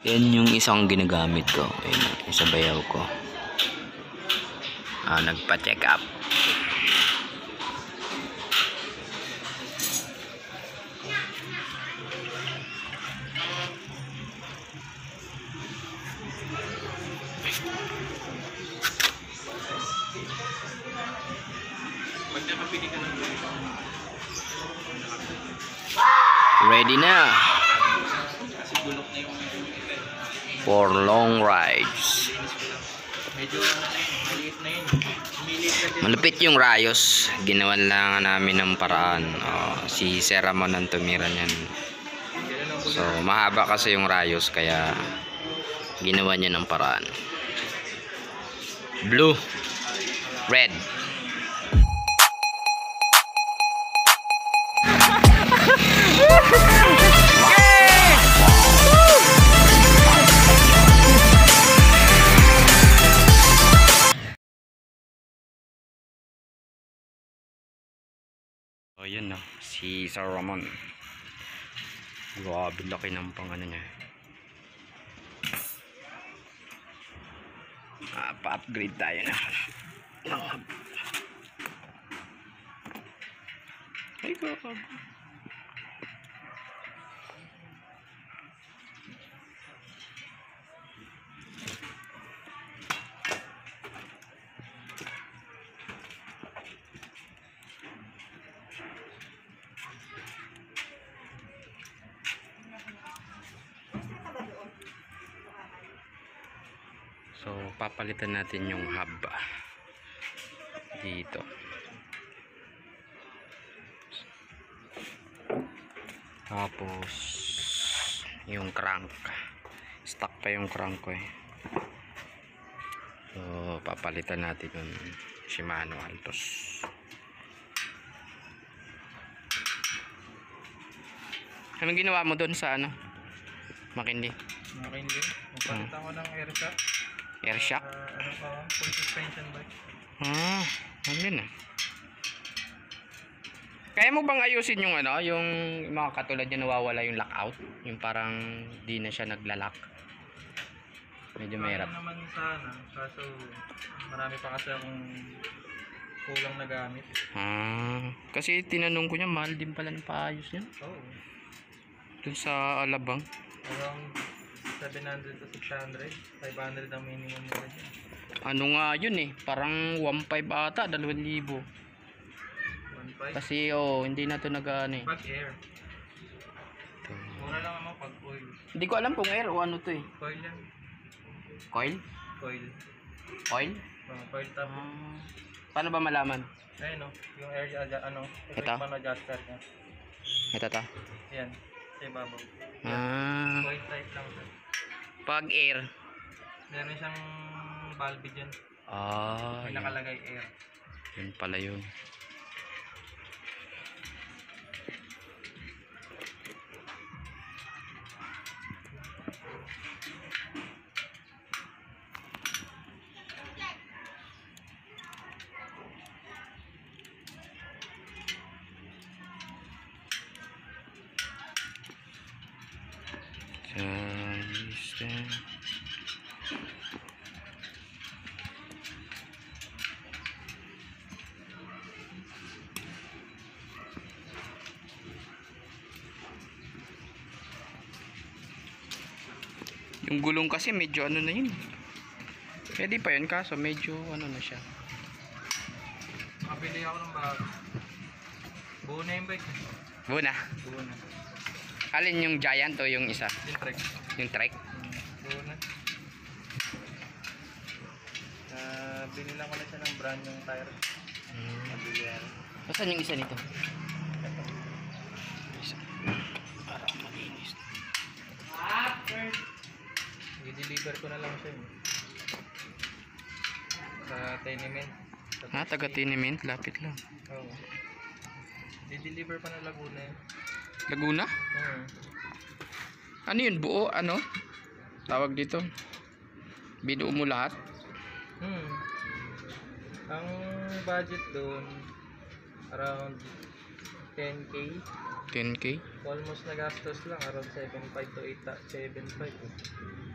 Yan yung isang ginagamit ko. Ayun, yung sa bayaw ko. Nagpa-check up. Ready na for long rides. Malupit yung rayos. Ginawan lang namin ng paraan. Si Sir Ramon ang tumira niyan. So mahaba kasi yung rayos, kaya ginawa niya ng paraan. Blue, red. Ayan na, si Sir Ramon. Grabe laki ng pangano niya. Pa-upgrade tayo na. Ay ko. So papalitan natin yung hub dito. Tapos yung crank, stuck pa yung crank ko eh. So papalitan natin yung Shimano Altos. Anong ginawa mo doon sa ano? Makindi? Makindi. Magpalitan ko ng air shock. Air shock? Full suspension bike. Ayun na. Kaya mo bang ayusin yung ano, yung mga katulad niya nawawala yung lockout? Yung parang di na siya naglalak. Medyo mahirap. Kaya naman sana, kaso marami pa kasi akong kulang na gamit. Kasi tinanong ko niya, mahal din pala ng paayos niya. Oo. Dun sa Alabang. Around 700 to 600. 500 ang minimum nila dyan. Ano nga yun eh, parang 1.5 ata, 2,000. 1.5? Kasi hindi na to nag-ano eh. Pag air. Mura lang naman pag oil. Hindi ko alam kung air o ano to eh. Coil yan. Coil? Coil. Oil? Coil tap. Paano ba malaman? Ayun o, yung air ano, Ito? adjuster niya. Ito ta. Yan, sa ibabaw. Coil type lang siya. Pag air. Meron siyang valve dyan. May Yun. nakalagay air. Yun pala yun. Yung gulong kasi medyo ano na yun. Pwede pa yun kaso medyo ano na siya. Makabili ako ng bago. Buo na yung bike. Buo na. Buo na. Alin yung Giant o yung isa? Yung trek. Yung Trek? Buo na. Binilang ko na siya ng brand yung tire. Nabili yan. Saan yung isa nito? Ito. Isa. Para malinis. I-deliver ko na lang siya yun. Sa Tenement. Taga Tenement, lapit lang. Oo. I-deliver pa na Laguna yun. Laguna? Ano yun? Buo? Ano? Tawag dito? Binuo mo lahat? Ang budget doon around 10K. 10K? Almost nagastos lang, around 7.5 to 7.5.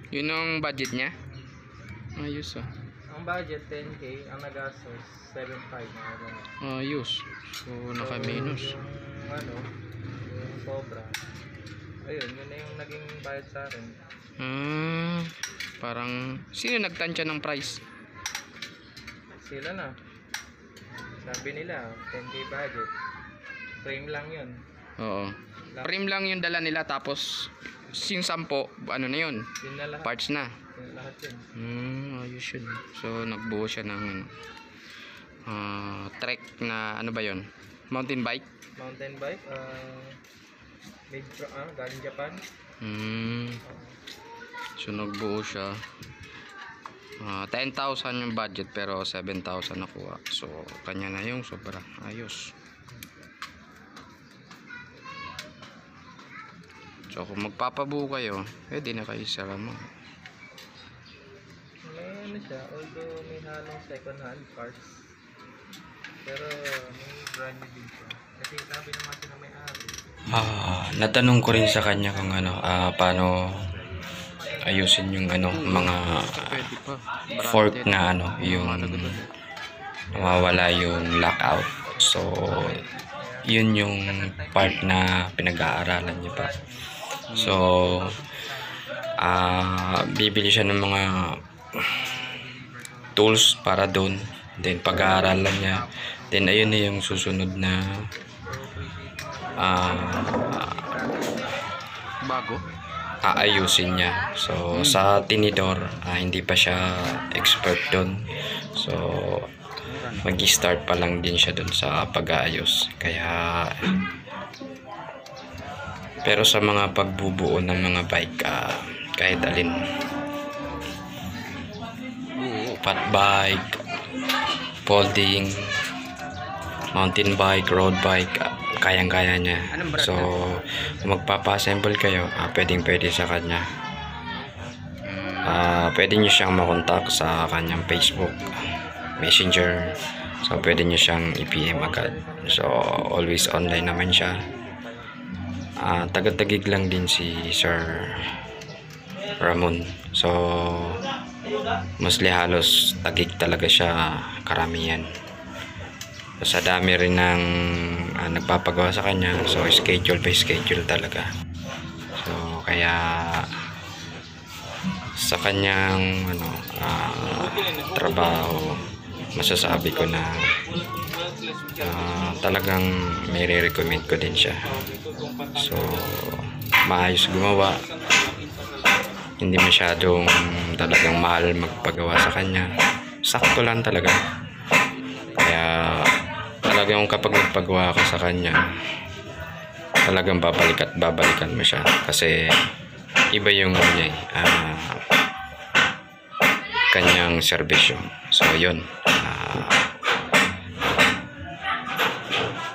Yun ang budget niya? Ayos ah. Ang budget 10K, ang nagastos 7.5 mga ganun. Ayos. So, naka-minus. Yung ano, yung sobra. Ayun, yun na yung naging bayad sa akin. Parang, sino nagtansya ng price? Sila na. Sabi nila, 10K budget. Frame lang yun. Oo. Frame lang yung dala nila, tapos yung 10, ano na yun? Yun na lahat. Parts na. Yun lahat yun. Ayos yun. So, nagbuo siya ng trek na, ano ba yun? Mountain bike? Mountain bike, galing Japan. So, nagbuo siya. 10,000 yung budget, pero 7,000 nakuha. So, kanya na yung sobra. Ayos. So, kung magpapabuo kayo, pwede na kayo sa mo. May ano siya, although may halong second hand parts. Pero may brand new din siya. Kasi sabi naman sila may ari. Natanong ko rin sa kanya kung ano, paano ayusin yung ano, mga fork na ano, yung nawawala yung lockout. So, yun yung part na pinag-aaralan niya pa. So, bibili siya ng mga tools para doon. Then, pag-aaralan niya. Then, ayun na yung susunod na bago aayusin niya. So, sa tinidor, hindi pa siya expert doon. So, mag-start pa lang din siya doon sa pag-aayos. Kaya, pero sa mga pagbubuo ng mga bike, kahit alin, fat bike, folding, mountain bike, road bike, kayang-kaya niya. So, kung magpapa-assemble kayo, pwedeng-pwede sa kanya. Pwede nyo siyang makontak sa kanyang Facebook, Messenger. So, pwede nyo siyang i-PM agad. So, always online naman siya. Taga-tagig lang din si Sir Ramon. So, mostly halos tagig talaga siya, karamihan. So, sa dami rin ng nagpapagawa sa kanya, so schedule by schedule talaga. So, kaya sa kanyang trabaho, masasabi ko na talagang may re-recommend ko din siya. So, maayos gumawa, hindi masyadong talagang mahal magpagawa sa kanya, sakto lang talaga. Kaya talagang kapag nagpagawa ka sa kanya, talagang babalikan mo siya, kasi iba yung kanyang serbisyo. So, yun,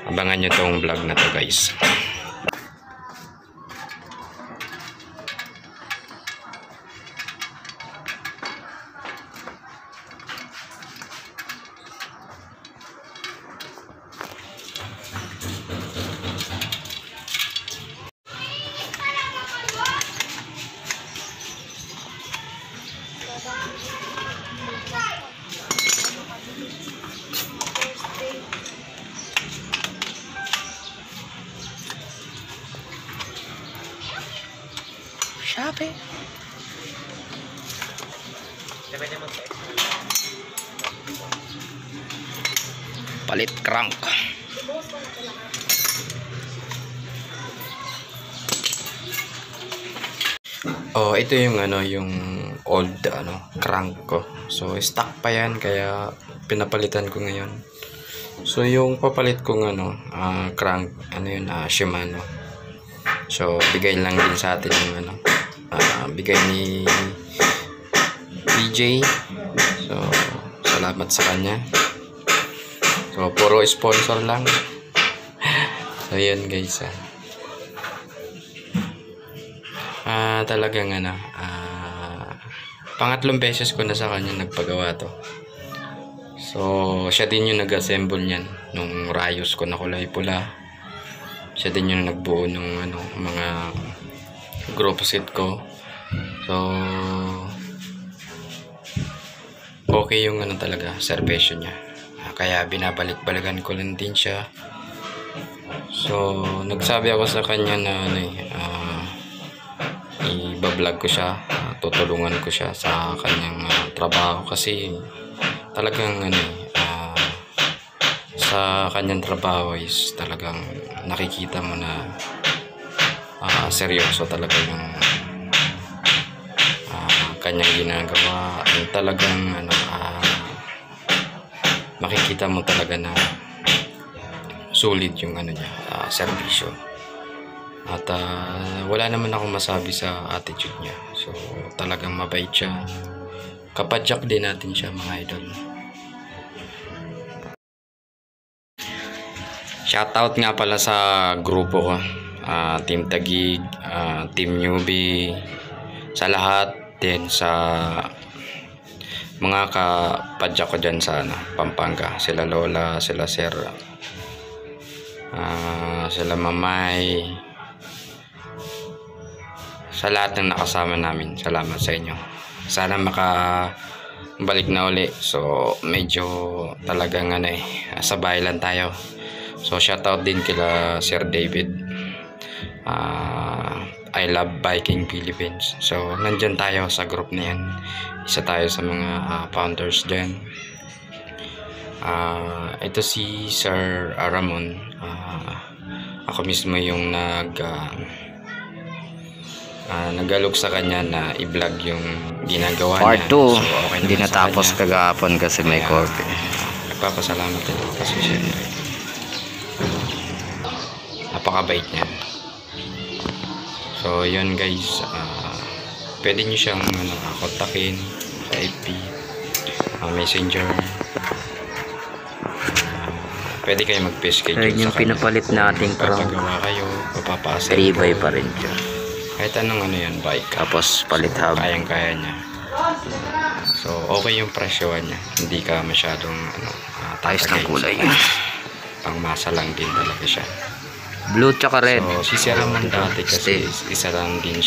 abangan nyo tong vlog na to, guys. Shopee. Palit crank. Oh, ito yung yung old crank ko. So, stock pa yan, kaya pinapalitan ko ngayon. So, yung papalit kong crank, Shimano. So, bigay lang din sa atin yung bigay ni PJ. So, salamat sa kanya. So, puro sponsor lang. So, yun guys. Talagang pangatlong beses ko na sa kanya nagpagawa to. So, siya din yung nag-assemble niyan nung Rayos ko na kulay pula. Siya din yung nagbuo ng mga group set ko. So okay yung talaga serbesyo niya. Kaya binabalik-balikan ko lang din siya. So nagsabi ako sa kanya na i-vlog ko siya, tutulungan ko siya sa kanyang trabaho kasi talagang sa kanyang trabaho is talagang nakikita mo na seryoso talaga yung kanyang ginagawa. Talagang makikita mo talaga na sulit yung niya, serbisyo. At wala naman akong masabi sa attitude niya. So talagang mabait siya. Kapadyak din natin siya, mga idol. Shoutout nga pala sa grupo ko, Team Taguig, Team Newbie, sa lahat din, sa mga kapadyak ko dyan sa Pampanga. Sila Lola, sila Sir, sila Mamay, sa lahat ng nakasama namin. Salamat sa inyo. Sana makabalik na uli. So medyo talagang sabay lang tayo. So shoutout din kila Sir David, I Love Biking Philippines. So nandyan tayo sa group na yan. Isa tayo sa mga founders dyan. Ito si Sir Ramon. Ako mismo yung nagalok sa kanya na i-vlog yung ginagawa Part niya. 2, So, okay hindi naman sa natapos kanya. kagahapon kasi may Kaya, court. Nagpapasalamat din ako kasi syempre napakabait niya. So yun guys, pwede nyo siyang kontakin sa FB, Messenger. Pwede kayo mag-schedule Ayun yung sa kanya. pinapalit nating crank. Papagawa kayo, papapasa. 3x pa rin siya. Kahit anong yan, bike. Tapos palit hub. Kayang-kaya niya. So okay yung presyoan niya. Hindi ka masyadong Ayos ng kulay. Pangmasa lang din talaga siya. Blue tsaka red. So si Sir Ramon dati kasi isa rin din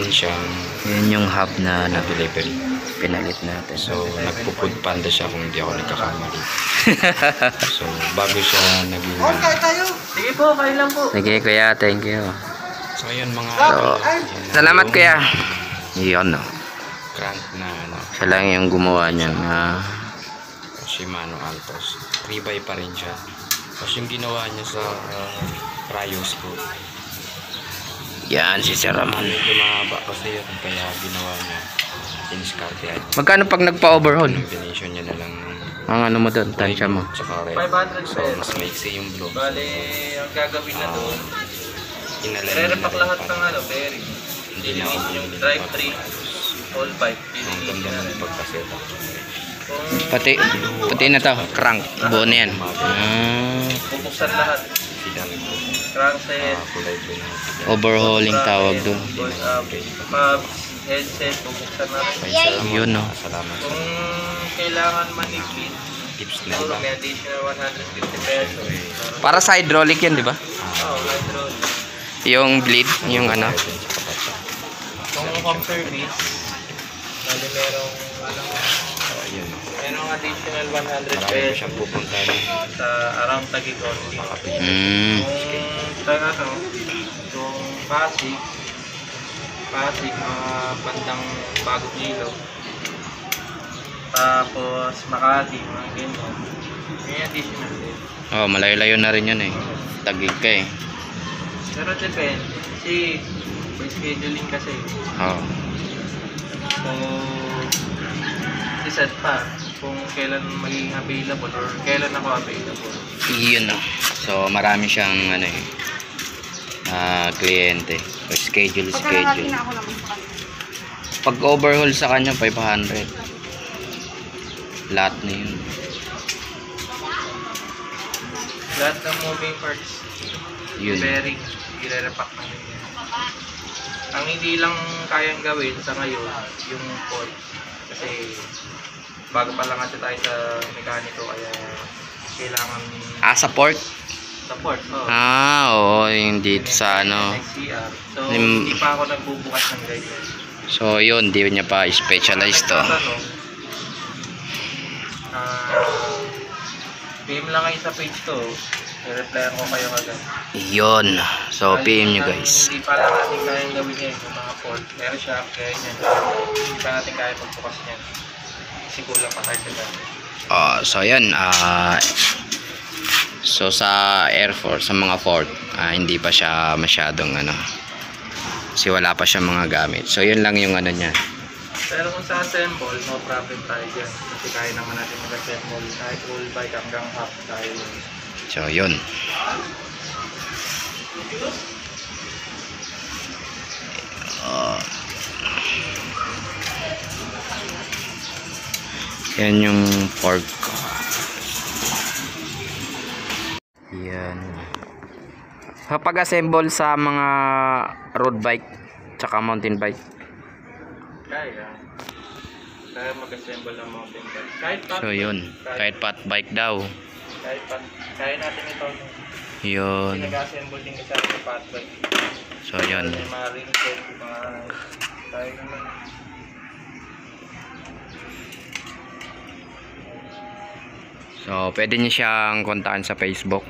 siyang Yun yung hub na delivery. pinalit natin. So nagpo-food panda siya kung hindi ako nagkakamali. So bago siya naging Sige po, kain lang po. Sige kuya, thank you. so yun mga So, salamat kuya. Yun no. crank na Siya lang yung gumawa niya na Shimano Altos. 3x pa rin siya. Tapos yung ginawa niya sa Rayos ko, yan si Sir Ramon. medyo mahaba kasi yun, kaya ginawa niya in-scartiad. Magkano pag nagpa-overhaul? Combination niya na lang Ang ano mo doon, tansya mo. tsaka red. 500 So pesos. mas maiksi yung blue. Bale, ang gagawin na doon, Inalan re-repack lahat ng bearing. Hindi na ako Yung drive 3, all pipe. ang Pinilinis ganda na ng rin. pagkaseta. Kung Pati na to, crank. Buo na yan. bubuksan lahat, crankset, Kulay blue na. Overhauling tawag doon. pubs, headset, bubuksan na rin. Yun, no. Salamat sa Kung kailangan manigpit, tips na siguro iba. may additional 150 pesos. Para sa hydraulic yan, di ba? Oo, hydraulic. Yung bleed, yung ano. Kung home service, bali merong Ayun. merong additional 100 Marami ko pesos siyang pupuntahan. sa around Taguig only. Kung kung Pasig, mga bandang Bagong Ilog. Tapos Makati, mga ganyan. May additional din. Oh, malayo-layo na rin yun eh. Tagig ka eh. Pero depende. Kasi may scheduling kasi. Oh. Kung set pa kung kailan magiging available or kailan ako available. Yun no. So marami siyang ano eh. Kliyente. So, schedule. Pag overhaul sa kanya 500. Lahat na yun. Lahat ng moving parts, Yun. bearing, i-repack na yun. Ang hindi lang kayang gawin sa ngayon, yung port. Kasi bago pa lang kasi tayo sa mekaniko, kaya kailangan Sa port? Sa port, oh. Oo, yung dito sa ano. XCR. So, Lim- hindi pa ako nagbubukas ng ganyan. So, yun, di niya pa specialized to. PM lang kayo sa page to. I-replyan ko kayo agad. Yun. So, PM nyo guys. Hindi pa lang natin kayang gawin yan yung mga port. Meron siya, kaya yan. Hindi pa natin kaya magbukas yan. Kasi kulang pa tayo sa gamit. So, yun. So, sa Air Force, sa mga Ford, hindi pa siya masyadong ano. Kasi wala pa siya mga gamit. So, yun lang yung ano niya. Pero kung sa assemble, no problem tayo dyan. Kasi kaya naman natin mag-assemble. Kahit full bike hanggang half tayo. So, yun. Yan yung Ford ko. Yan. Kapag-assemble sa mga road bike tsaka mountain bike. Kaya. Kaya mag-assemble ng mountain bike. Kahit pat So, yun. Kahit pat bike daw. Kahit pat. Kaya natin ito. Yun. Kasi nag-assemble din kasi ng pat bike. So, yun. May mga ring set, mga tayo naman. So, pwede niyo siyang kontakin sa Facebook.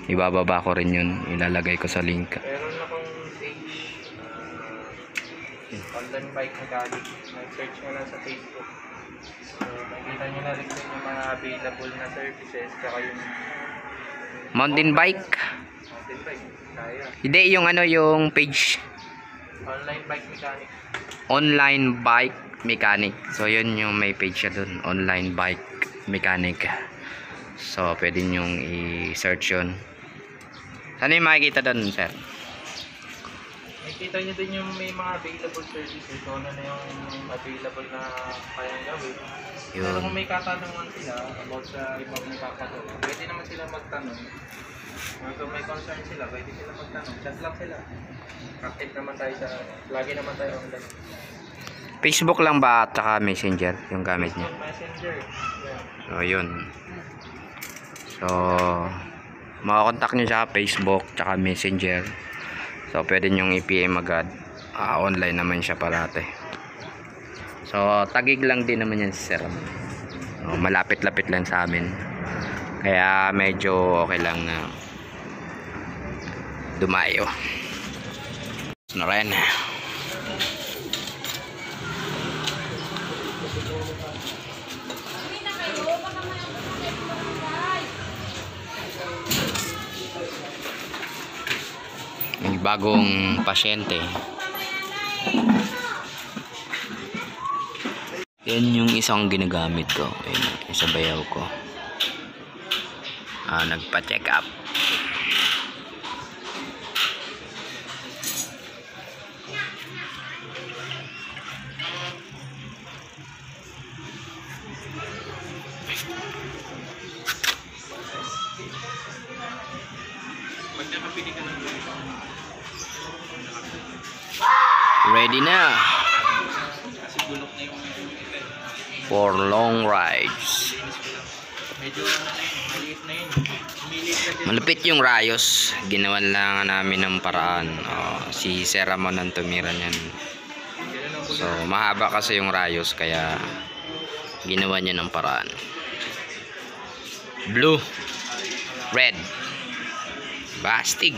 Ibababa ko rin yun. Ilalagay ko sa link. Meron akong page. Online bike mechanic. Mag-search nyo lang sa Facebook. So, makikita nyo na rin din yung mga available na services. Tsaka yung Mountain bike. mountain bike. Kaya. Hindi, yung ano, yung page. Online bike mechanic. Online bike mechanic. So, yun yung may page siya dun. Online bike mechanic. So, pwede nyong i-search yun. Ano yung makikita dun, sir? Makikita nyo din yung may mga available services. So, ano na yung available na kayang gawin. Yun. Pero kung may katanungan sila about sa ibang napapagawa, pwede naman sila magtanong. Kung may concern sila, pwede sila magtanong. Chat lang sila. Active naman tayo sa, lagi naman tayo online. Facebook lang ba at saka messenger yung gamit niya? Messenger. Yeah. So, yun. So, makakontak nyo sa Facebook tsaka messenger. So, pwede nyong i-PM agad. Online naman siya parate. So, tagig lang din naman yan si Sir. Malapit-lapit lang sa amin. Kaya medyo okay lang na dumayo. So, na rin. May bagong pasyente. Yan yung isang ginagamit ko. Ayun, sa bayaw ko. Nagpa-check up. Pag nakapili ka ng Ready na kasi gulok na yung for long rides. medyo maliit na yun. Malupit yung rayos. Ginawan lang namin ng paraan. Si Sir Ramon ang tumira niyan. So, mahaba kasi yung rayos kaya ginawa niya ng paraan. Blue, red, bastig,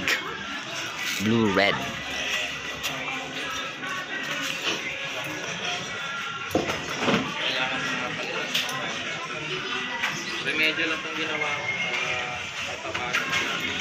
blue, red. Remedyo lang itong ginawa ko para paano namin.